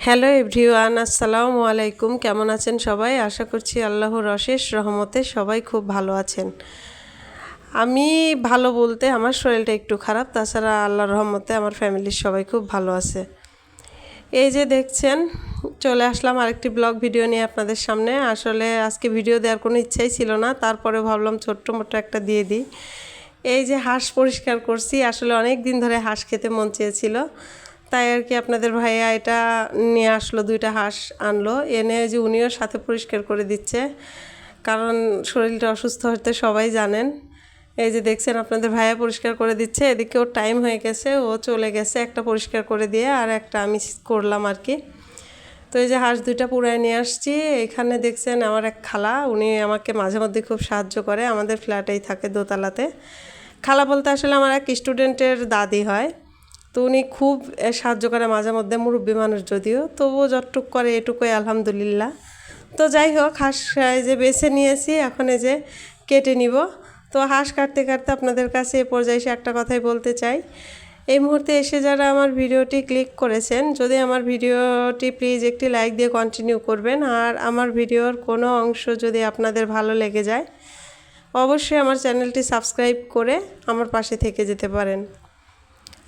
Hello everyone, আসসালামু আলাইকুম। কেমন আছেন সবাই? আশা করছি আল্লাহর অশেষ রহমতে সবাই খুব ভালো আছেন। আমি ভালো বলতে আমার শরীরটা একটু খারাপ, তাছাড়া আল্লাহর রহমতে আমার ফ্যামিলির সবাই খুব ভালো আছে। এই যে দেখছেন, চলে আসলাম আরেকটি ব্লগ ভিডিও নিয়ে আপনাদের সামনে। আসলে আজকে ভিডিও দেওয়ার কোনো ইচ্ছাই ছিল না, তারপরে ভাবলাম ছোট্ট মোটো একটা দিয়ে দিই। এই যে হাঁস পরিষ্কার করছি, আসলে অনেক দিন ধরে হাঁস খেতে মন চেয়েছিল, তাই আর কি আপনাদের ভাইয়া এটা নিয়ে আসলো, 2টা হাঁস আনলো, এনে যে উনিও সাথে পরিষ্কার করে দিচ্ছে, কারণ শরীরটা অসুস্থ হতে সবাই জানেন। এই যে দেখছেন আপনাদের ভাইয়া পরিষ্কার করে দিচ্ছে, এদিকে ওর টাইম হয়ে গেছে, ও চলে গেছে একটা পরিষ্কার করে দিয়ে, আর একটা আমি করলাম আর কি। তো এই যে হাঁস 2টা পুরায় নিয়ে আসছি। এখানে দেখছেন আমার এক খালা, উনি আমাকে মাঝে মধ্যে খুব সাহায্য করে, আমাদের ফ্ল্যাটেই থাকে দোতলাতে। খালা বলতে আসলে আমার এক স্টুডেন্টের দাদি হয়, তো উনি খুব সাহায্য করে মাঝে মধ্যে, মুরব্বী মানুষ যদিও, তবুও যতটুক করে এটুকুই আলহামদুলিল্লাহ। তো যাই হোক, হাঁস যে বেছে নিয়েছি, এখন এই যে কেটে নিব। তো হাঁস কাটতে কাটতে আপনাদের কাছে এ পর্যায়ে এসে একটা কথাই বলতে চাই। এই মুহূর্তে এসে যারা আমার ভিডিওটি ক্লিক করেছেন, যদি আমার ভিডিওটি প্লিজ একটি লাইক দিয়ে কন্টিনিউ করবেন, আর আমার ভিডিওর কোনো অংশ যদি আপনাদের ভালো লেগে যায়, অবশ্যই আমার চ্যানেলটি সাবস্ক্রাইব করে আমার পাশে থেকে যেতে পারেন।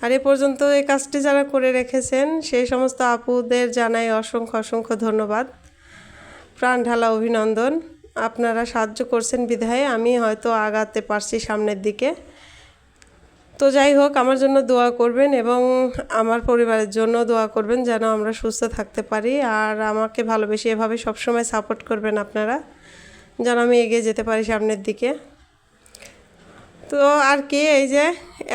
আর এ পর্যন্ত এই কাজটি যারা করে রেখেছেন, সেই সমস্ত আপুদের জানাই অসংখ্য অসংখ্য ধন্যবাদ, প্রাণ ঢালা অভিনন্দন। আপনারা সাহায্য করছেন বিধায় আমি হয়তো আগাতে পারছি সামনের দিকে। তো যাই হোক, আমার জন্য দোয়া করবেন এবং আমার পরিবারের জন্য দোয়া করবেন, যেন আমরা সুস্থ থাকতে পারি, আর আমাকে ভালোবেসে এভাবে সবসময় সাপোর্ট করবেন আপনারা, যেন আমি এগিয়ে যেতে পারি সামনের দিকে। তো আর কি, এই যে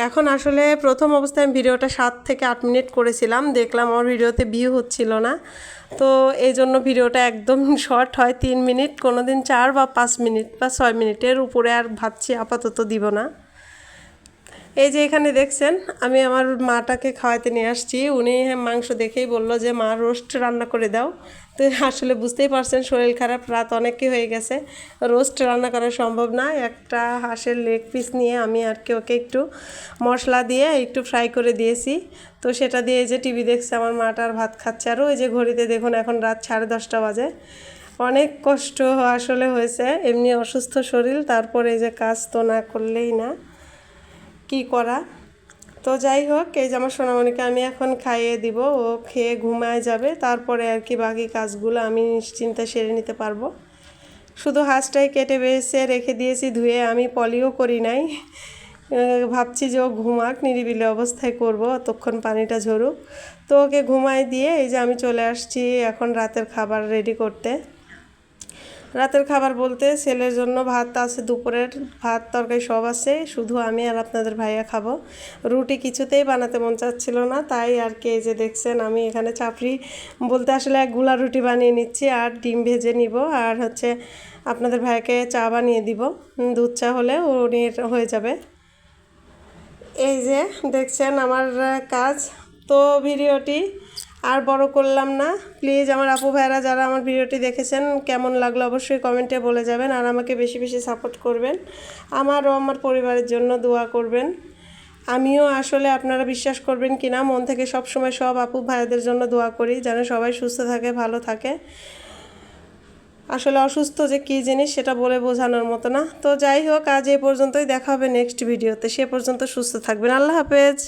এখন আসলে প্রথম অবস্থায় আমি ভিডিওটা 7 থেকে 8 মিনিট করেছিলাম, দেখলাম আমার ভিডিওতে ভিউ হচ্ছিল না, তো এই জন্য ভিডিওটা একদম শর্ট হয়, 3 মিনিট, কোনো দিন 4 বা 5 মিনিট বা 6 মিনিটের উপরে আর ভাবছি আপাতত দিব না। এই যে এখানে দেখছেন আমি আমার মাটাকে খাওয়াতে নিয়ে আসছি, উনি মাংস দেখেই বলল যে মা রোস্ট রান্না করে দাও। তো আসলে বুঝতেই পারছেন শরীর খারাপ, রাত অনেকই হয়ে গেছে, রোস্ট রান্না করা সম্ভব না। একটা হাঁসের লেগ পিস নিয়ে আমি আর কি ওকে একটু মশলা দিয়ে একটু ফ্রাই করে দিয়েছি, তো সেটা দিয়ে যে টিভি দেখছে আমার মাটার ভাত খাচ্ছে। আরও ওই যে ঘড়িতে দেখুন এখন রাত 10:30 বাজে। অনেক কষ্ট আসলে হয়েছে, এমনি অসুস্থ শরীর, তারপরে এই যে কাজ তো না করলেই না, কি করা। তো যাই হোক, এই যে আমার সোনামণিকে আমি এখন খাইয়ে দিব, ও খেয়ে ঘুমায় যাবে, তারপরে আর কি বাকি কাজগুলো আমি নিশ্চিন্তে সেরে নিতে পারবো। শুধু হাঁসটাই কেটে বেছে রেখে দিয়েছি ধুয়ে, আমি পলিও করি নাই, ভাবছি যে ও ঘুমাক, নিরিবিলি অবস্থায় করব, ততক্ষণ পানিটা ঝরুক। তো ওকে ঘুমায় দিয়ে এই যে আমি চলে আসছি এখন রাতের খাবার রেডি করতে। রাতের খাবার বলতে ছেলের জন্য ভাত আছে, দুপুরের ভাত তরকারি সব আছে, শুধু আমি আর আপনাদের ভাইয়া খাবো। রুটি কিছুতেই বানাতে মন চাচ্ছিল না, তাই আর কি এই যে দেখছেন আমি এখানে চাপড়ি বলতে আসলে এক গুলা রুটি বানিয়ে নিচ্ছি, আর ডিম ভেজে নিব, আর হচ্ছে আপনাদের ভাইয়াকে চা বানিয়ে দিব, দুধ চা হলে উনি হয়ে যাবে। এই যে দেখছেন আমার কাজ। তো ভিডিওটি আর বড় করলাম না, প্লিজ আমার আপু ভাইরা যারা আমার ভিডিওটি দেখেছেন কেমন লাগলো অবশ্যই কমেন্টে বলে যাবেন, আর আমাকে বেশি বেশি সাপোর্ট করবেন, আমারও আমার পরিবারের জন্য দোয়া করবেন। আমিও আসলে আপনারা বিশ্বাস করবেন কি না, মন থেকে সব সময় সব আপু ভাইদের জন্য দোয়া করি, যেন সবাই সুস্থ থাকে, ভালো থাকে। আসলে অসুস্থ যে কী জিনিস সেটা বলে বোঝানোর মতো না। তো যাই হোক, আজ এই পর্যন্তই, দেখা হবে নেক্সট ভিডিওতে, সে পর্যন্ত সুস্থ থাকবেন, আল্লাহ হাফেজ।